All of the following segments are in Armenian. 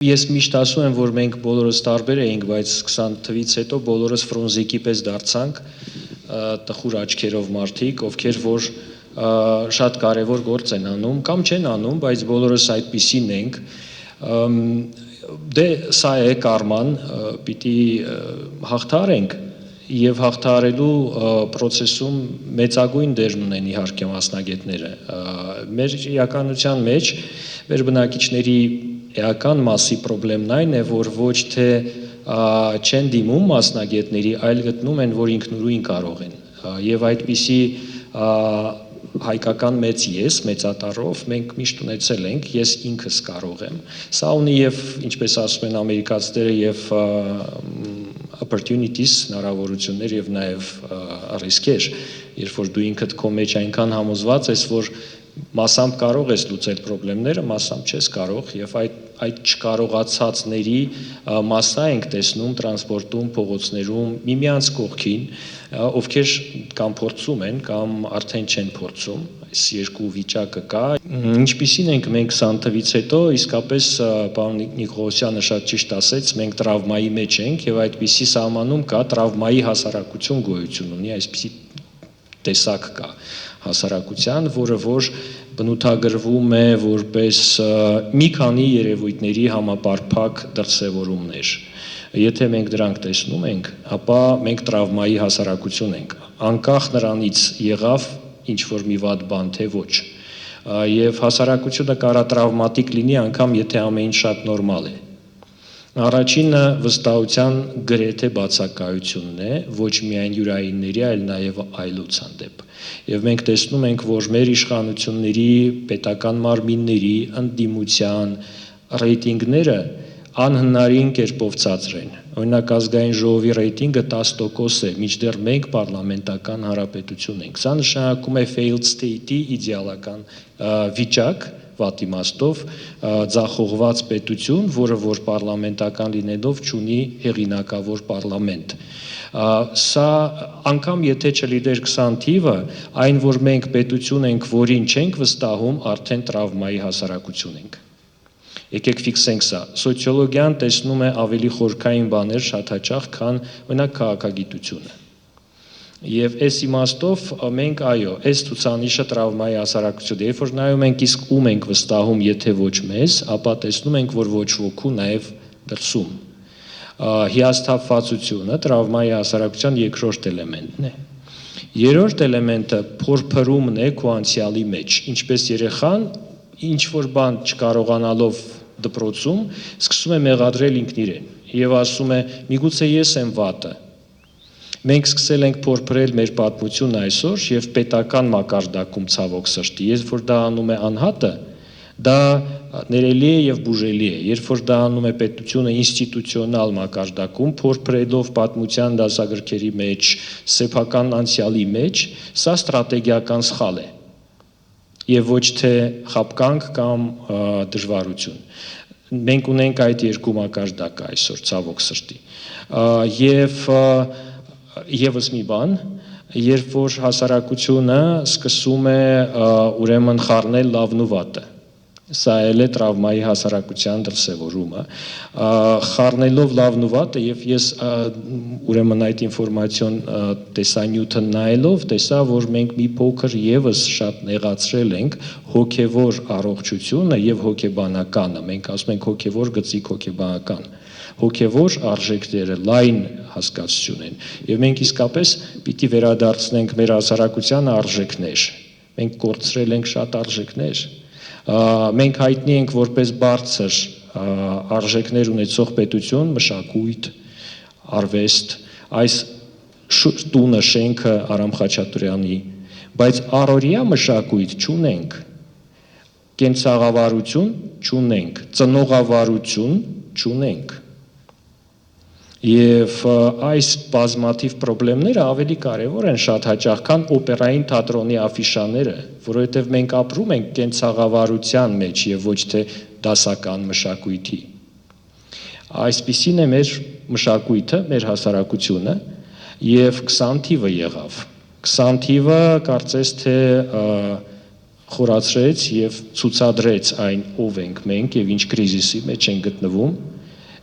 Ես միշտ ասում եմ, որ մենք բոլորս տարբեր էինք, բայց 20 թվից հետո բոլորս Ֆրունզիկի պես դարձանք տխուր աչքերով մարդիկ, ովքեր որ շատ կարևոր գործ են անում, կամ չեն անում, բայց բոլորս այդպիսին ենք, դե սա է կարման, պիտի հաղթարենք եւ հաղթարելու process-ում մեծագույն դեր ունեն իհարկե մասնագետները։ Մեր իրականության մեջ մեր բնակիչների էական մասի պրոբլեմն այն է, որ ոչ թե չեն դիմում մասնագետների, այլ գտնում են, որ ինքնուրույն կարող են։ Եվ այդպիսի հայկական մեծ ես, մեծատառով մենք միշտ ունեցել ենք, ես ինքս կարող եմ։ Սա ունի եւ, ինչպես ասում են ամերիկացիները, եւ opportunities, հնարավորություններ եւ նաեւ ռիսկեր, երբ որ դու ինքդ քո մեջ այնքան համոզված ես, որ մասամբ կարող ես լուծել խնդիրները, մասամբ չես կարող եւ այդ չկարողացածների մասա ենք տեսնում տրանսպորտում, փողոցներում, միմյանց կողքին, ովքեր կամ փորձում են, կամ արդեն չեն փորձում, այս երկու վիճակը կա։ Ինչպիսին ենք մենք 20 թվից հետո, իսկապես պարոն Նիկողոսյանը շատ ճիշտ ասեց, մենք տրավմայի մեջ ենք եւ այդպիսի սահմանում կա տրավմայի հասարակություն գոյություն ունի, այսպիսի տեսակ կա հասարակության, որը որ բնութագրվում է որպես մի քանի երևույթների համապարփակ դրսևորումներ։ Եթե մենք դրանք տեսնում ենք, ապա մենք տրավմայի հասարակություն ենք, անկախ նրանից եղավ ինչ որ մի վատ բան թե ոչ։ Եվ հասարակությունը կարա տրավմատիկ լինի, անգամ եթե ամեն ինչ շատ նորմալ է։ Առաջինը վստահության գրեթե բացակայությունն է, ոչ միայն յուրայինների, այլ նաև այլոց հանդեպ։ Եվ մենք տեսնում ենք, որ մեր իշխանությունների, պետական մարմինների, ընդդիմության ռեյտինգները անհնարին կերպով ցածր են։ Օրինակ ազգային ժողովի ռեյտինգը 10% է, մինչդեռ մենք պարլամենտական հանրապետություն ենք։ Սա նշանակում է failed state-ի իդեալական վիճակ, վատ իմաստով ձախողված պետություն, որը որ պարլամենտական լինելով չունի հեղինակավոր պարլամենտ։ Սա անգամ եթե չլիներ 20 թիվը, այն որ մենք պետություն ենք, որին չենք վստահում, արդեն տրավմայի հասարակություն ենք։ Եկեք ֆիքսենք սա։ Սոցիոլոգիան տեսնում է ավելի խորքային բաներ շատ հաճախ, քան օրինակ քաղաքագիտությունը։ Եվ այս իմաստով մենք այո, այս ցուցանիշը տրավմայի հասարակություն է, երբ որ նայում ենք իսկ ում ենք վստահում, եթե ոչ մեզ, ապա տեսնում ենք, որ ոչ ոքու նաև դրսում։ Հիասթափվածությունը տրավմայի հասարակության երկրորդ էլեմենտն է։ Երրորդ էլեմենտը փորփրումն է քո անցյալի մեջ, ինչպես երեխան ինչ որ բան չկարողանալով դպրոցում սկսում է մեղադրել ինքն իրեն եւ ասում է՝ միգուցե ես եմ վատը։ Մենք սկսել ենք փորփրել մեր պատմությունը այսօր եւ պետական մակարդակում ցավոք սրտի, երբ որ դա անում է անհատը, դա ներելի է եւ բուժելի է, երբ որ դա անում է պետությունը ինստիտուցիոնալ մակարդակում, փորփրելով պատմության դասագրքերի մեջ, սեփական անցյալի մեջ, սա ստրատեգիական սխալ է եւ ոչ թե խապկանք կամ դժվարություն։ Մենք ունենք այդ երկու մակարդակը այսօր ցավոք սրտի։ Եվ եւս մի բան, երբ որ հասարակությունը սկսում է ուրեմն խառնել լավն ու վատը, սա էլ է տրավմայի հասարակության դրսևորումը, խառնելով լավն ու վատը, եւ ես ուրեմն այդ ինֆորմացիոն տեսանյութը նայելով տեսա, որ մենք մի փոքր եւս շատ նեղացրել ենք հոգեվոր առողջությունը եւ հոգեբանականը, մենք ասում ենք հոգեվոր գծիկ հոգեբանական, հոգեվոր արժեքները լայն հասկացություն են, եւ մենք իսկապես պիտի վերադարձնենք մեր հասարակության արժեքներ, մենք կորցրել ենք շատ արժեքներ, մենք հայտնի ենք որպես բարձր արժեքներ ունեցող պետություն, մշակույթ, արվեստ, այս տունը, շենքը Արամ Խաչատուրեանի, բայց առօրյա մշակույթ չունենք, կենցաղավարություն չունենք, ծնողավարություն չունենք։ Եվ այս բազմաթիվ խնդիրները ավելի կարևոր են շատ հաճախ, քան օպերային թատրոնի աֆիշաները, որովհետև մենք ապրում ենք կենցաղավարության մեջ եւ ոչ թե դասական մշակույթի։ Այսպիսին է մեր մշակույթը, մեր հասարակությունը եւ 20 թիվը եղավ։ 20 թիվը կարծես թե խորացրեց եւ ցուցադրեց այն ով ենք մենք եւ ինչ կրիզիսի մեջ ենք գտնվում,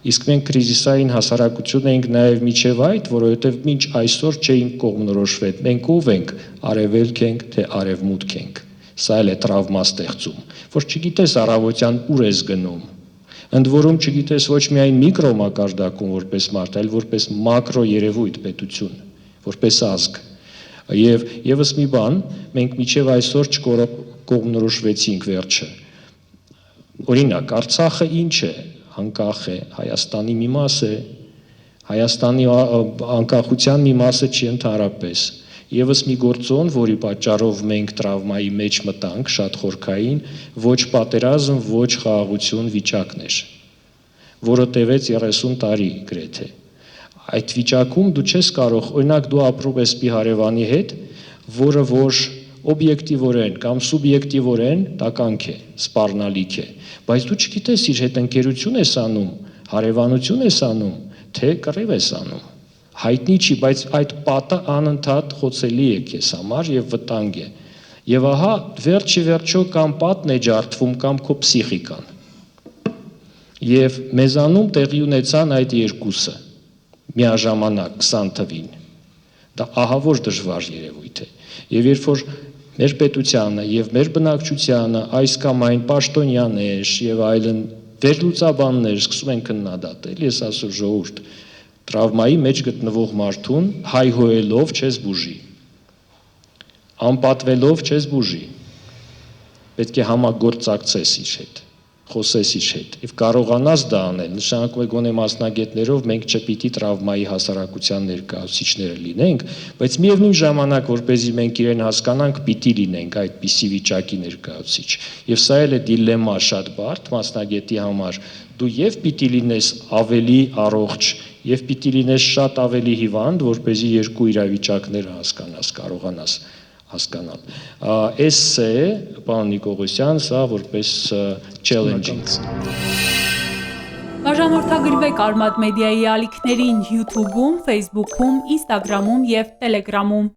իսկ մենք կրիզիսային հասարակություն ենք նաեւ միջև այդ, որովհետեւ մինչ այսօր չէինք կողմնորոշվել, մենք ով ենք, արևելք ենք, թե արևմուտք ենք։ Սա էլ է տրավմա ստեղծում, որ չգիտես առավոտյան ուր ես գնում։ Ընդ որում չգիտես ոչ միայն միկրո մակարդակում որպես մարդ, այլ որպես մակրո երևույթ պետություն, որպես ազգ։ Եվ եւս մի բան, մենք միջև այսօր չկողմնորոշվեցինք վերջը։ Օրինակ, Արցախը ինչ է, անկախ է, Հայաստանի մի մաս է, Հայաստանի անկախության մի մասը չի ընդհանրապես։ Եվս մի գործոն, որի պատճառով մենք տրավմայի մեջ մտանք, շատ խորքային, ոչ պատերազմ, ոչ խաղաղություն վիճակն էր, որը տևեց 30 տարի գրեթե։ Այդ վիճակում դու չես կարող, օրինակ դու ապրում ես մի հարևանի հետ, որը որ օբյեկտիվորեն կամ սուբյեկտիվորեն տականք է, սպառնալիք է, բայց դու չգիտես իր հետ ընկերություն ես անում, հարևանություն ես անում, թե կռիվ ես անում։ Հայտնի չի, բայց այդ պատը անընդհատ խոցելի է քեզ համար եւ վտանգ է։ Եվ ահա վերջի վերջո կամ պատն է ջարդվում կամ քո պսիխիկան։ Եվ մեզանում տեղի ունեցան այդ երկուսը միաժամանակ 20 թվին։ Դա ահավոր դժվար երևույթ է։ Եվ երբ որ մեր պետությանը եւ մեր բնակչությանը այս կամ այն պաշտոնյաներ եւ այլն վերլուծաբաններ սկսում են քննադատել, ես ասում ժողովուրդ, տրավմայի մեջ գտնվող մարդուն հայհոյելով չես բուժի, անպատվելով չես բուժի, պետք է համագործակցես իր հետ, խոսես իր հետ, եւ կարողանաս դա անել, նշանակում է գոնե մասնագետներով մենք չպիտի տրավմայի հասարակության ներկայացուցիչները լինենք, բայց միևնույն ժամանակ, որպեսզի մենք իրեն հասկանանք, պիտի լինենք այդպիսի վիճակի ներկայացուցիչ։ Եվ սա էլ է դիլեմա շատ բարդ մասնագետի համար, դու եւ պիտի լինես ավելի առողջ, եւ պիտի լինես շատ ավելի հիվանդ, որպեսզի երկու իրավիճակները հասկանաս, կարողանաս հասկանալ։ Այս է, պարոն Նիկողոսյան, սա որպես challenging։ Բաժանորդագրվեք Արմադ մեդիայի ալիքներին YouTube-ում, Facebook-ում, Instagram-ում եւ Telegram-ում։